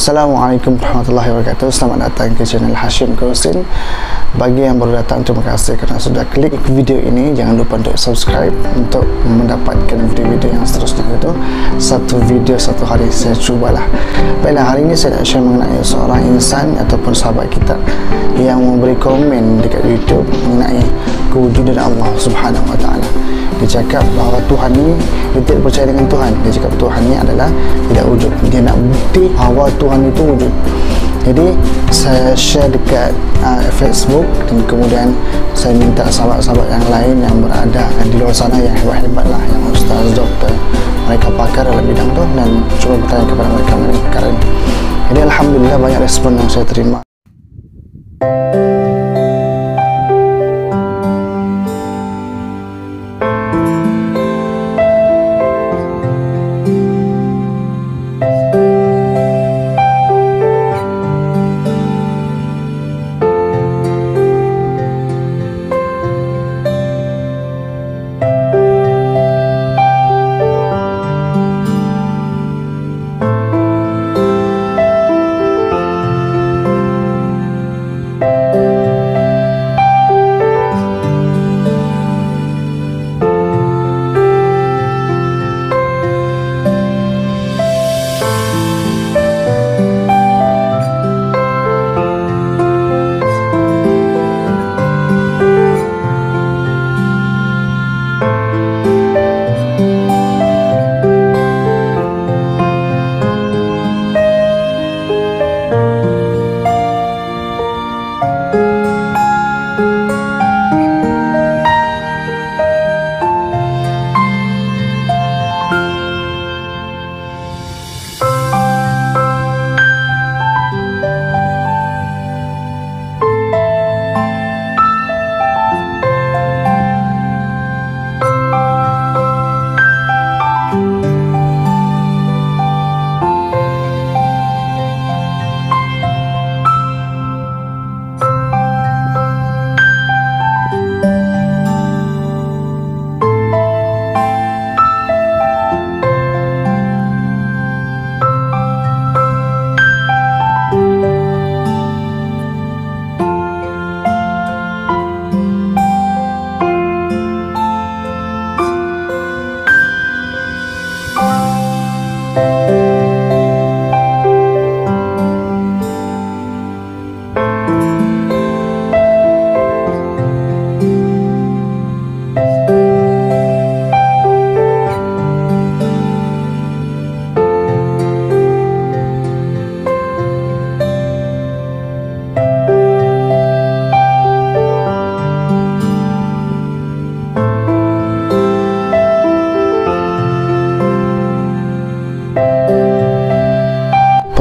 Assalamualaikum warahmatullahi wabarakatuh. Selamat datang ke channel Hashim Kawsin. Bagi yang baru datang, terima kasih kerana sudah klik video ini. Jangan lupa untuk subscribe untuk mendapatkan video-video yang seterusnya. Itu satu video satu hari saya cubalah. Baiklah, hari ini saya nak share mengenai seorang insan ataupun sahabat kita yang memberi komen dekat YouTube mengenai kewujudan Allah Subhanahu Wa Taala. Dia cakap bahawa Tuhan ni, dia tidak percaya dengan Tuhan. Dia cakap Tuhan ni adalah tidak wujud. Dia nak bukti bahawa Tuhan itu wujud. Jadi saya share dekat Facebook, dan kemudian saya minta sahabat-sahabat yang lain yang berada di luar sana yang hebat-hebat lah, yang ustaz, doktor, mereka pakar dalam bidang tu, dan cuba bertanya kepada mereka mengenai perkara ini. Jadi alhamdulillah banyak respon yang saya terima.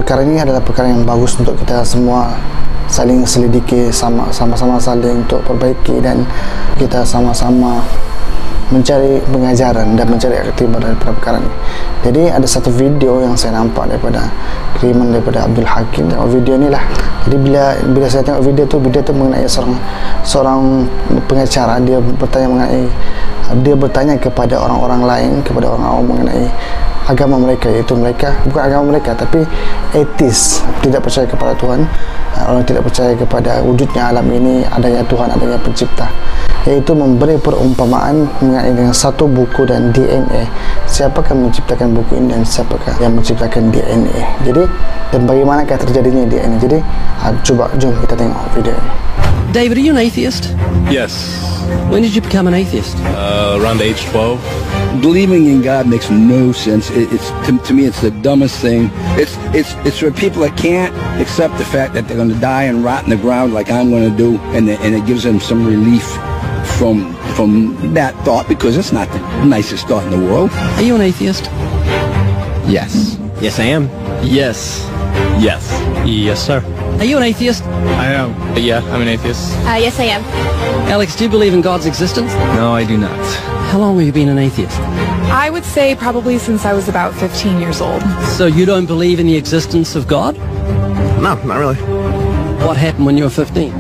Perkara ini adalah perkara yang bagus untuk kita semua saling selidiki, sama-sama saling untuk perbaiki, dan kita sama-sama mencari pengajaran dan mencari iktibar daripada perkara ini. Jadi ada satu video yang saya nampak daripada kiriman daripada Abdul Hakim. Tengok video ni lah. Jadi bila saya tengok video tu mengenai seorang pengacara. Dia bertanya kepada orang-orang lain, kepada orang awam mengenai agama mereka, iaitu mereka bukan agama mereka tapi atheis, tidak percaya kepada Tuhan. Orang tidak percaya kepada wujudnya alam ini, adanya Tuhan, adanya pencipta, iaitu memberi perumpamaan mengenai dengan satu buku dan DNA. Siapakah menciptakan buku ini dan siapakah yang menciptakan DNA? Jadi, dan bagaimanakah terjadinya DNA? Jadi jom kita tengok video ini. David, are you an atheist? Yes. When did you become an atheist? Around age 12. Believing in God makes no sense. It's to me, it's the dumbest thing. It's for people that can't accept the fact that they're going to die and rot in the ground like I'm going to do, and it gives them some relief from that thought, because it's not the nicest thought in the world. Are you an atheist? Yes. Yes, I am. Yes. Yes. Yes, sir. Are you an atheist? I am. Yeah, I'm an atheist. Yes, I am. Alex, do you believe in God's existence? No, I do not. How long have you been an atheist? I would say probably since I was about 15 years old. So you don't believe in the existence of God? No, not really. What happened when you were 15?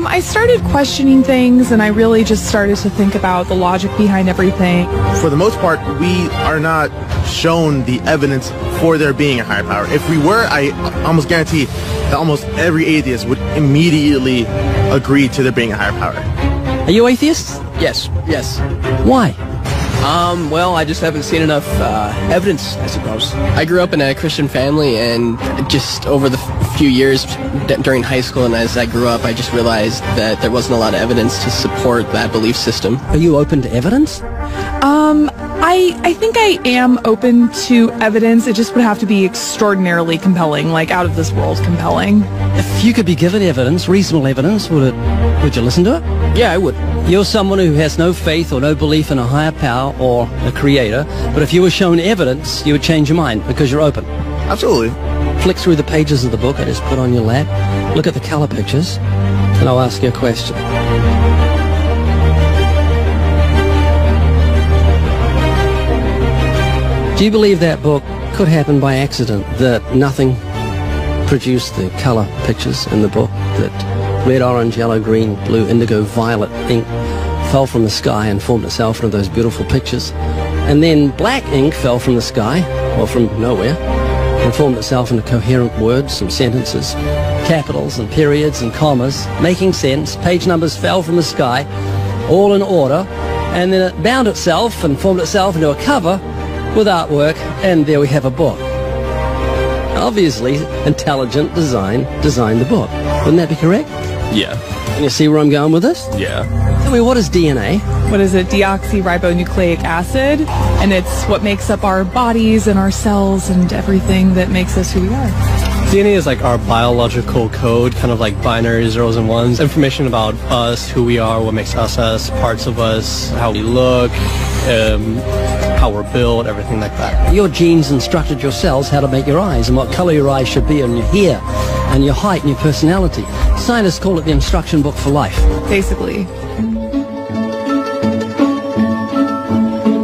I started questioning things, and I really just started to think about the logic behind everything. For the most part, we are not shown the evidence for there being a higher power. If we were, I almost guarantee that almost every atheist would immediately agree to there being a higher power. Are you atheists? Yes. Why? Well, I just haven't seen enough evidence, I suppose. I grew up in a Christian family, and just over the few years during high school and as I grew up, I just realized that there wasn't a lot of evidence to support that belief system. Are you open to evidence? I think I am open to evidence. It just would have to be extraordinarily compelling, like out of this world compelling. If you could be given evidence, reasonable evidence, would you listen to it? Yeah, I would. You're someone who has no faith or no belief in a higher power or a creator, but if you were shown evidence, you would change your mind because you're open. Absolutely. Flick through the pages of the book I just put on your lap, look at the color pictures, and I'll ask you a question. Do you believe that book could happen by accident, that nothing produced the color pictures in the book, that red, orange, yellow, green, blue, indigo, violet ink fell from the sky and formed itself into those beautiful pictures, and then black ink fell from the sky, or from nowhere, and formed itself into coherent words and sentences, capitals and periods and commas, making sense, page numbers fell from the sky, all in order, and then it bound itself and formed itself into a cover with artwork, and there we have a book. Obviously, intelligent design designed the book. Wouldn't that be correct? Yeah. Can you see where I'm going with this? Yeah. Tell me, what is DNA? What is it? Deoxyribonucleic acid, and it's what makes up our bodies and our cells and everything that makes us who we are. DNA is like our biological code, kind of like binary zeros and ones. Information about us, who we are, what makes us us, parts of us, how we look, how we're built, everything like that. Your genes instructed your cells how to make your eyes and what color your eyes should be, and your hair and your height and your personality. Scientists call it the instruction book for life. Basically.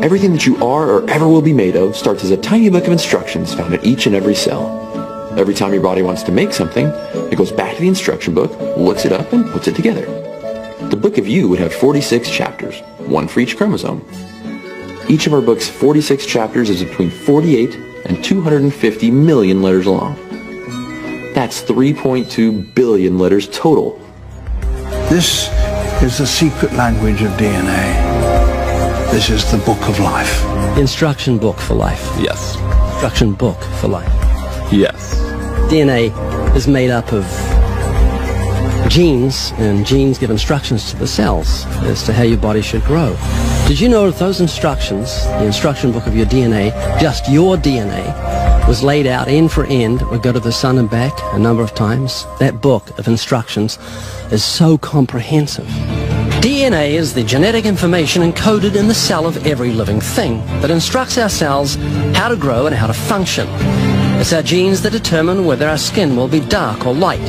Everything that you are or ever will be made of starts as a tiny book of instructions found in each and every cell. Every time your body wants to make something, it goes back to the instruction book, looks it up, and puts it together. The book of you would have 46 chapters, one for each chromosome. Each of our book's 46 chapters is between 48 and 250 million letters long. That's 3.2 billion letters total. This is the secret language of DNA. This is the book of life. Instruction book for life. Yes. Instruction book for life. Yes. DNA is made up of genes, and genes give instructions to the cells as to how your body should grow. Did you know that those instructions, the instruction book of your DNA, just your DNA, was laid out end for end, would go to the sun and back a number of times? That book of instructions is so comprehensive. DNA is the genetic information encoded in the cell of every living thing that instructs our cells how to grow and how to function. It's our genes that determine whether our skin will be dark or light,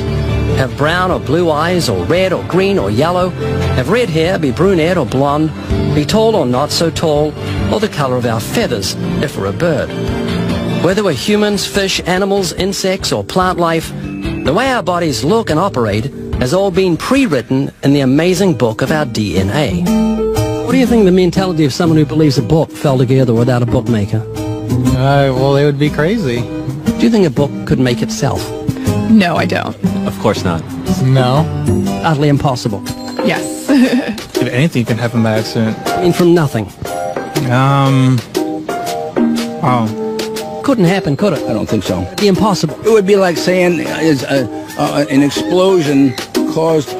have brown or blue eyes, or red or green or yellow, have red hair, be brunette or blonde, be tall or not so tall, or the color of our feathers if we're a bird. Whether we're humans, fish, animals, insects, or plant life, the way our bodies look and operate has all been pre-written in the amazing book of our DNA. What do you think the mentality of someone who believes a book fell together without a bookmaker? Well, they would be crazy. Do you think a book could make itself? No, I don't. Of course not. No. Utterly impossible. Yes. If anything can happen by accident. I mean, from nothing. Couldn't happen, could it? I don't think so. It'd be impossible. It would be like saying an explosion caused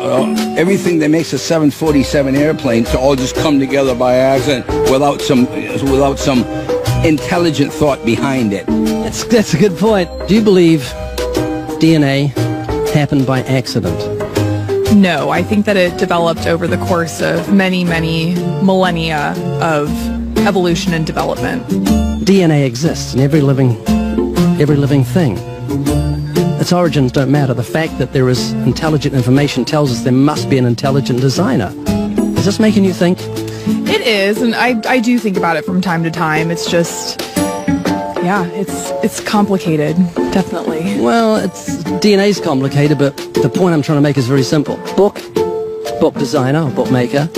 everything that makes a 747 airplane to all just come together by accident without some intelligent thought behind it. That's a good point. Do you believe DNA happened by accident? No, I think that it developed over the course of many, many millennia of evolution and development. DNA exists in every living thing. Its origins don't matter. The fact that there is intelligent information tells us there must be an intelligent designer. Is this making you think? It is, and I do think about it from time to time. It's just, yeah, yeah, it's complicated, definitely. Well, DNA's complicated, but the point I'm trying to make is very simple. Book designer, or bookmaker,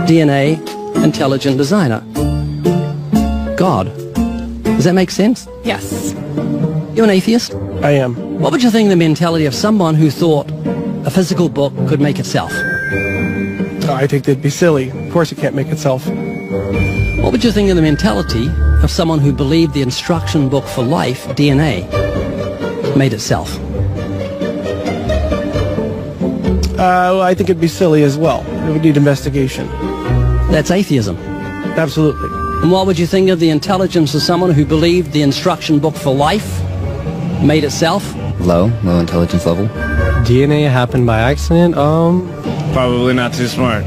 DNA, intelligent designer. God. Does that make sense? Yes. You an atheist? I am. What would you think of the mentality of someone who thought a physical book could make itself? I think they'd be silly. Of course it can't make itself. What would you think of the mentality of someone who believed the instruction book for life, DNA, made itself? I think it'd be silly as well. It would need investigation. That's atheism. Absolutely. And what would you think of the intelligence of someone who believed the instruction book for life made itself? Low intelligence level. DNA happened by accident? Probably not too smart.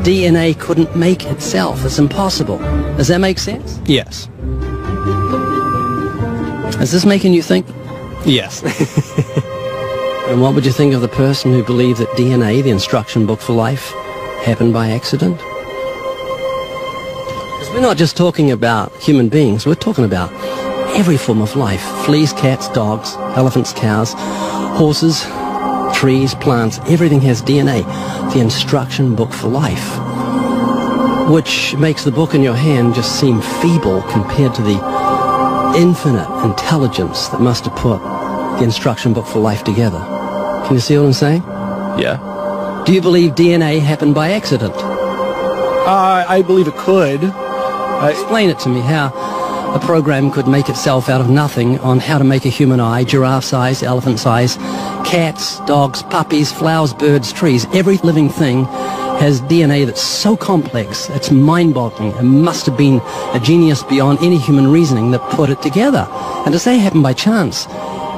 DNA couldn't make itself. It's impossible. Does that make sense? Yes. Is this making you think? Yes. And what would you think of the person who believed that DNA, the instruction book for life, happened by accident? Because we're not just talking about human beings, we're talking about every form of life. Fleas, cats, dogs, elephants, cows, horses, trees, plants, everything has DNA, the instruction book for life, which makes the book in your hand just seem feeble compared to the infinite intelligence that must have put the instruction book for life together. Can you see what I'm saying? Yeah. Do you believe DNA happened by accident? I believe it could. Explain it to me, how a program could make itself out of nothing on how to make a human eye, giraffe size, elephant size, cats, dogs, puppies, flowers, birds, trees. Every living thing has DNA that's so complex, it's mind-boggling. It must have been a genius beyond any human reasoning that put it together. And to say it happened by chance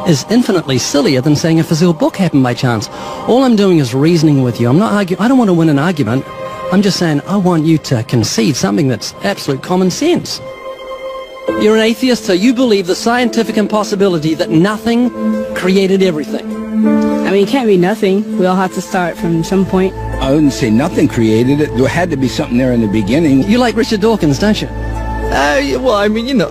is infinitely sillier than saying a physical book happened by chance. All I'm doing is reasoning with you. I'm not arguing. I don't want to win an argument. I'm just saying I want you to concede something that's absolute common sense. You're an atheist, so you believe the scientific impossibility that nothing created everything. I mean, it can't be nothing. We all have to start from some point. I wouldn't say nothing created it. There had to be something there in the beginning. You like Richard Dawkins, don't you? Well, I mean, you know,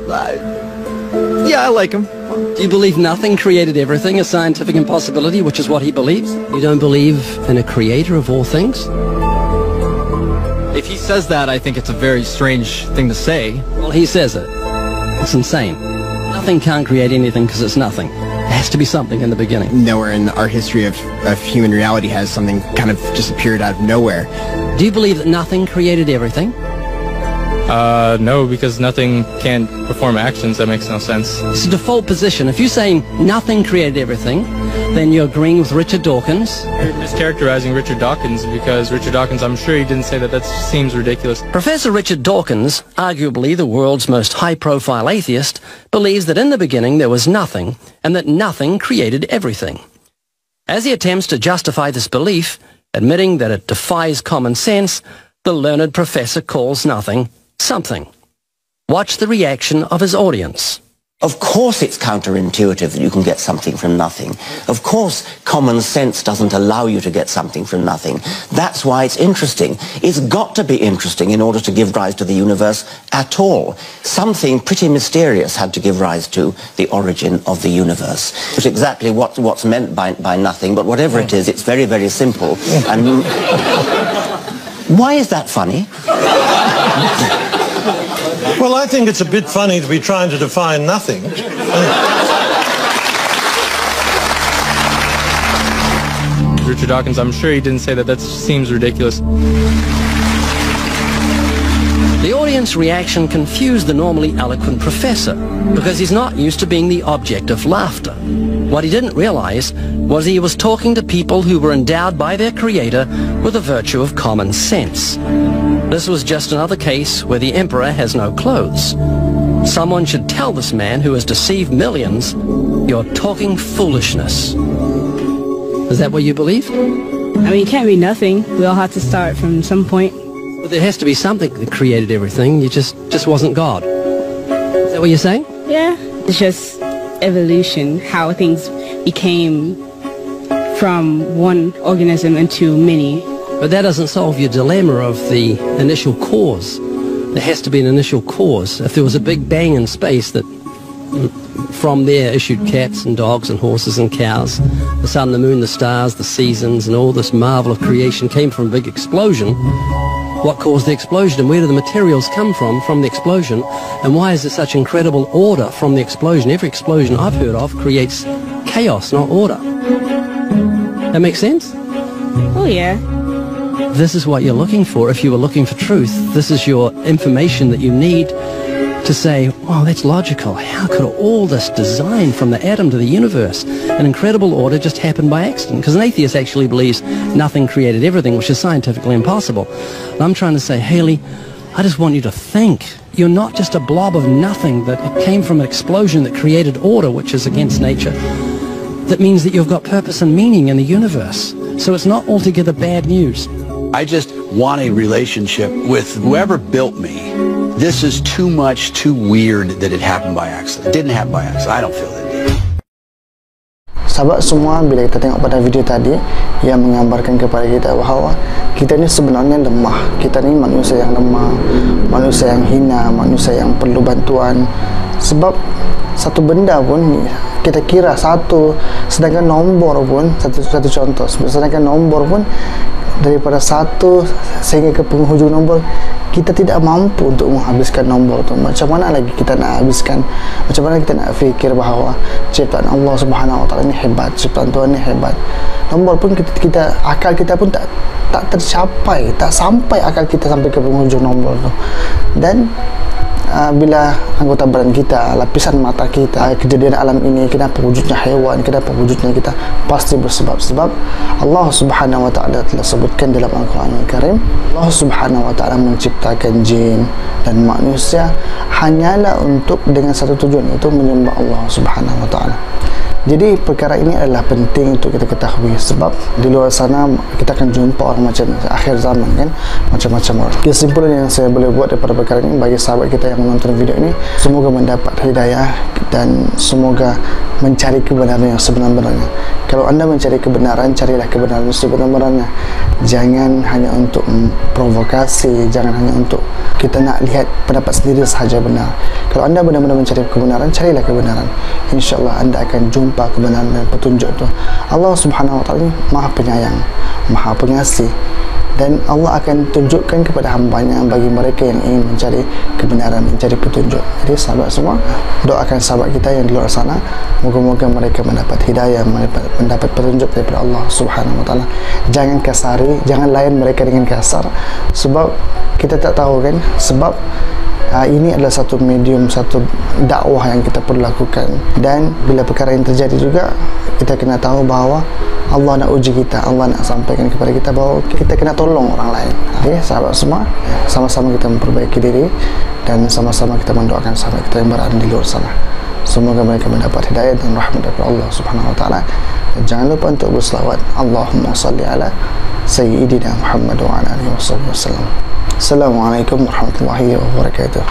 yeah, I like him. Do you believe nothing created everything, a scientific impossibility, which is what he believes? You don't believe in a creator of all things? If he says that, I think it's a very strange thing to say. Well, he says it. It's insane. Nothing can't create anything because it's nothing. There has to be something in the beginning. Nowhere in our history of human reality has something kind of just appeared out of nowhere. Do you believe that nothing created everything? No, because nothing can perform actions. That makes no sense. It's a default position. If you're saying nothing created everything, then you're agreeing with Richard Dawkins. You're mischaracterizing Richard Dawkins, because Richard Dawkins, I'm sure he didn't say that. That seems ridiculous. Professor Richard Dawkins, arguably the world's most high-profile atheist, believes that in the beginning there was nothing, and that nothing created everything. As he attempts to justify this belief, admitting that it defies common sense, the learned professor calls nothing something. Watch the reaction of his audience. Of course it's counterintuitive that you can get something from nothing. Of course common sense doesn't allow you to get something from nothing. That's why it's interesting. It's got to be interesting in order to give rise to the universe at all. Something pretty mysterious had to give rise to the origin of the universe. It's exactly what's meant by nothing, but whatever it is, it's very, very simple. And why is that funny? Well, I think it's a bit funny to be trying to define nothing. Richard Dawkins, I'm sure he didn't say that. That seems ridiculous. The audience reaction confused the normally eloquent professor because he's not used to being the object of laughter. What he didn't realize was he was talking to people who were endowed by their creator with the virtue of common sense. This was just another case where the emperor has no clothes. Someone should tell this man who has deceived millions, you're talking foolishness. Is that what you believe? I mean, it can't be nothing. We all have to start from some point. But there has to be something that created everything. You just wasn't God. Is that what you're saying? Yeah. It's just evolution, how things became from one organism into many. But that doesn't solve your dilemma of the initial cause. There has to be an initial cause. If there was a big bang in space that from there issued cats and dogs and horses and cows. The sun, the moon, the stars, the seasons, and all this marvel of creation came from a big explosion. What caused the explosion, and where do the materials come from the explosion, and why is there such incredible order from the explosion? Every explosion I've heard of creates chaos, not order. That makes sense? Oh, yeah. This is what you're looking for. If you were looking for truth, this is your information that you need to say, wow, that's logical. How could all this design from the atom to the universe, an incredible order, just happen by accident? Because an atheist actually believes nothing created everything, which is scientifically impossible. And I'm trying to say, Haley, I just want you to think. You're not just a blob of nothing that came from an explosion that created order, which is against nature. That means that you've got purpose and meaning in the universe. So it's not altogether bad news. I just want a relationship with whoever built me. This is too much, too weird that it happened by accident. It didn't happen by accident. I don't feel that. Sahabat semua, bila kita tengok pada video tadi yang menggambarkan kepada kita bahawa kita ni sebenarnya lemah. Kita ni manusia yang lemah, manusia yang hina, manusia yang perlu bantuan. Sebab satu benda pun kita kira satu, sedangkan nombor pun satu contoh, sedangkan nombor pun daripada satu sehingga ke penghujung nombor, kita tidak mampu untuk menghabiskan nombor itu. Macam mana lagi kita nak habiskan? Macam mana kita nak fikir bahawa ciptaan Allah Subhanahu Wa Taala ini hebat, ciptaan Tuhan ini hebat. Nombor pun kita akal kita pun tak tercapai, tak sampai akal kita sampai ke penghujung nombor itu. Dan bila anggota badan kita, lapisan mata kita, kejadian alam ini, kenapa wujudnya haiwan, kenapa wujudnya kita, pasti bersebab-sebab Allah Subhanahu Wa Taala telah sebutkan dalam Al-Quran Al-Karim. Allah Subhanahu Wa Taala menciptakan jin dan manusia hanyalah untuk dengan satu tujuan, itu menyembah Allah Subhanahu Wa Taala. Jadi perkara ini adalah penting untuk kita ketahui, sebab di luar sana kita akan jumpa orang macam akhir zaman kan, macam-macam orang. Kesimpulan yang saya boleh buat daripada perkara ini bagi sahabat kita yang menonton video ini, semoga mendapat hidayah dan semoga mencari kebenaran yang sebenar-benarnya. Kalau anda mencari kebenaran, carilah kebenaran sebenar-benarnya. Jangan hanya untuk provokasi, jangan hanya untuk kita nak lihat pendapat sendiri sahaja benar. Kalau anda benar-benar mencari kebenaran, carilah kebenaran. InsyaAllah anda akan jumpa kebenaran dan petunjuk itu. Allah Subhanahu Wa Taala Maha Penyayang, Maha Pengasih, dan Allah akan tunjukkan kepada hambanya bagi mereka yang ingin mencari kebenaran, mencari petunjuk. Jadi sahabat semua, doakan sahabat kita yang di luar sana, moga-moga mereka mendapat hidayah, mendapat petunjuk daripada Allah Subhanahu Wa Taala. Jangan kasari, jangan layan mereka dengan kasar, sebab kita tak tahu kan, sebab ini adalah satu medium, satu dakwah yang kita perlu lakukan. Dan bila perkara yang terjadi juga, kita kena tahu bahawa Allah nak uji kita, Allah nak sampaikan kepada kita bahawa kita kena tolong orang lain. Okay, sahabat semua, sama-sama kita memperbaiki diri dan sama-sama kita mendoakan sahabat kita yang berada di luar sana. Semoga mereka mendapat hidayah dan rahmat daripada Allah Subhanahu Wa Taala. Dan jangan lupa untuk berselawat. Allahumma salli ala Sayyidina Muhammad wa ala alihi wasallam. Assalamualaikum warahmatullahi wabarakatuh.